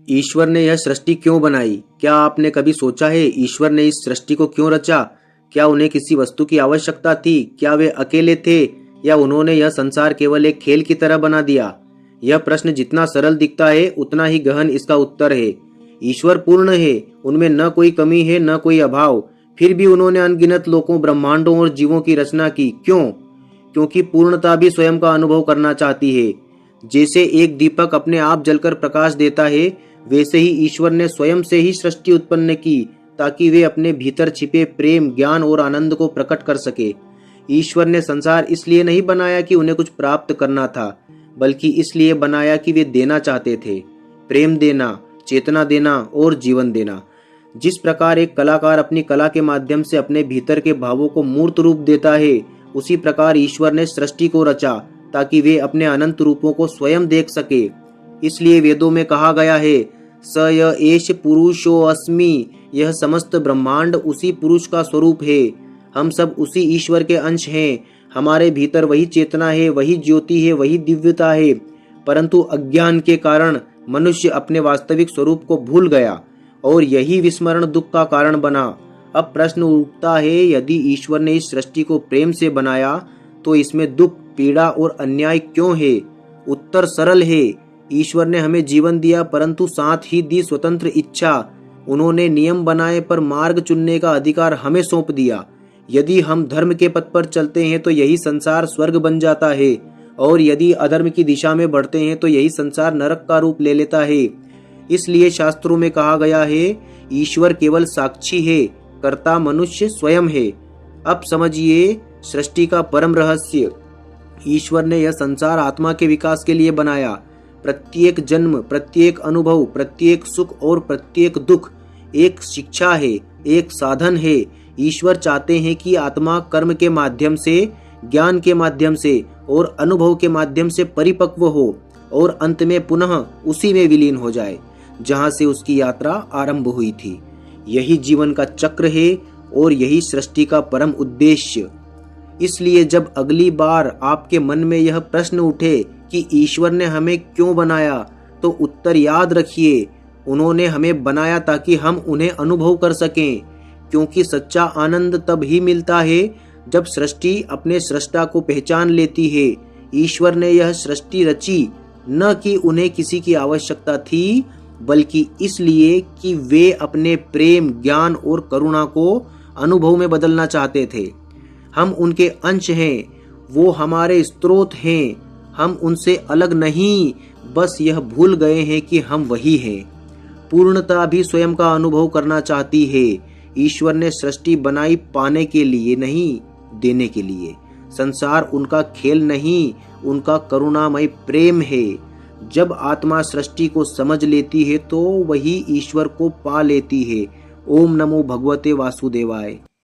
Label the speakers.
Speaker 1: ईश्वर ने यह सृष्टि क्यों बनाई? क्या आपने कभी सोचा है ईश्वर ने इस सृष्टि को क्यों रचा? क्या उन्हें किसी वस्तु की आवश्यकता थी? क्या वे अकेले थे या उन्होंने यह संसार केवल एक खेल की तरह बना दिया? यह प्रश्न जितना सरल दिखता है उतना ही गहन इसका उत्तर है। ईश्वर पूर्ण है, उनमें न कोई कमी है न कोई अभाव। फिर भी उन्होंने अनगिनत लोकों, ब्रह्मांडों और जीवों की रचना की। क्यों? क्योंकि पूर्णता भी स्वयं का अनुभव करना चाहती है। जैसे एक दीपक अपने आप जलकर प्रकाश देता है, वैसे ही ईश्वर ने स्वयं से ही सृष्टि उत्पन्न की ताकि वे अपने भीतर छिपे प्रेम, ज्ञान और आनंद को प्रकट कर सके। ईश्वर ने संसार इसलिए नहीं बनाया कि उन्हें कुछ प्राप्त करना था, बल्कि इसलिए बनाया कि वे देना चाहते थे। प्रेम देना, चेतना देना और जीवन देना। जिस प्रकार एक कलाकार अपनी कला के माध्यम से अपने भीतर के भावों को मूर्त रूप देता है, उसी प्रकार ईश्वर ने सृष्टि को रचा ताकि वे अपने अनंत रूपों को स्वयं देख सके। इसलिए वेदों में कहा गया है, स य एष पुरुषो अस्मि, यह समस्त ब्रह्मांड उसी पुरुष का स्वरूप है। हम सब उसी ईश्वर के अंश हैं। हमारे भीतर वही चेतना है, वही ज्योति है, वही दिव्यता है। परंतु अज्ञान के कारण मनुष्य अपने वास्तविक स्वरूप को भूल गया और यही विस्मरण दुख का कारण बना। अब प्रश्न उठता है, यदि ईश्वर ने इस सृष्टि को प्रेम से बनाया तो इसमें दुख, पीड़ा और अन्याय क्यों है? उत्तर सरल है। ईश्वर ने हमें जीवन दिया, परंतु साथ ही दी स्वतंत्र इच्छा। उन्होंने नियम बनाए पर मार्ग चुनने का अधिकार हमें सौंप दिया। यदि हम धर्म के पथ पर चलते हैं तो यही संसार स्वर्ग बन जाता है, और यदि अधर्म की दिशा में बढ़ते हैं तो यही संसार नरक का रूप ले लेता है। इसलिए शास्त्रों में कहा गया है, ईश्वर केवल साक्षी है, कर्ता मनुष्य स्वयं है। अब समझिए सृष्टि का परम रहस्य। ईश्वर ने यह संसार आत्मा के विकास के लिए बनाया। प्रत्येक जन्म, प्रत्येक अनुभव, प्रत्येक सुख और प्रत्येक दुख एक शिक्षा है, एक साधन है। ईश्वर चाहते हैं कि आत्मा कर्म के माध्यम से, ज्ञान के माध्यम से और अनुभव के माध्यम से परिपक्व हो और अंत में पुनः उसी में विलीन हो जाए जहां से उसकी यात्रा आरंभ हुई थी। यही जीवन का चक्र है और यही सृष्टि का परम उद्देश्य। इसलिए जब अगली बार आपके मन में यह प्रश्न उठे कि ईश्वर ने हमें क्यों बनाया, तो उत्तर याद रखिए, उन्होंने हमें बनाया ताकि हम उन्हें अनुभव कर सकें। क्योंकि सच्चा आनंद तब ही मिलता है जब सृष्टि अपने सृष्टा को पहचान लेती है। ईश्वर ने यह सृष्टि रची न कि उन्हें किसी की आवश्यकता थी, बल्कि इसलिए कि वे अपने प्रेम, ज्ञान और करुणा को अनुभव में बदलना चाहते थे। हम उनके अंश हैं, वो हमारे स्रोत हैं। हम उनसे अलग नहीं, बस यह भूल गए हैं कि हम वही हैं। पूर्णता भी स्वयं का अनुभव करना चाहती है। ईश्वर ने सृष्टि बनाई पाने के लिए नहीं, देने के लिए। संसार उनका खेल नहीं, उनका करुणामय प्रेम है। जब आत्मा सृष्टि को समझ लेती है तो वही ईश्वर को पा लेती है। ओम नमो भगवते वासुदेवाय।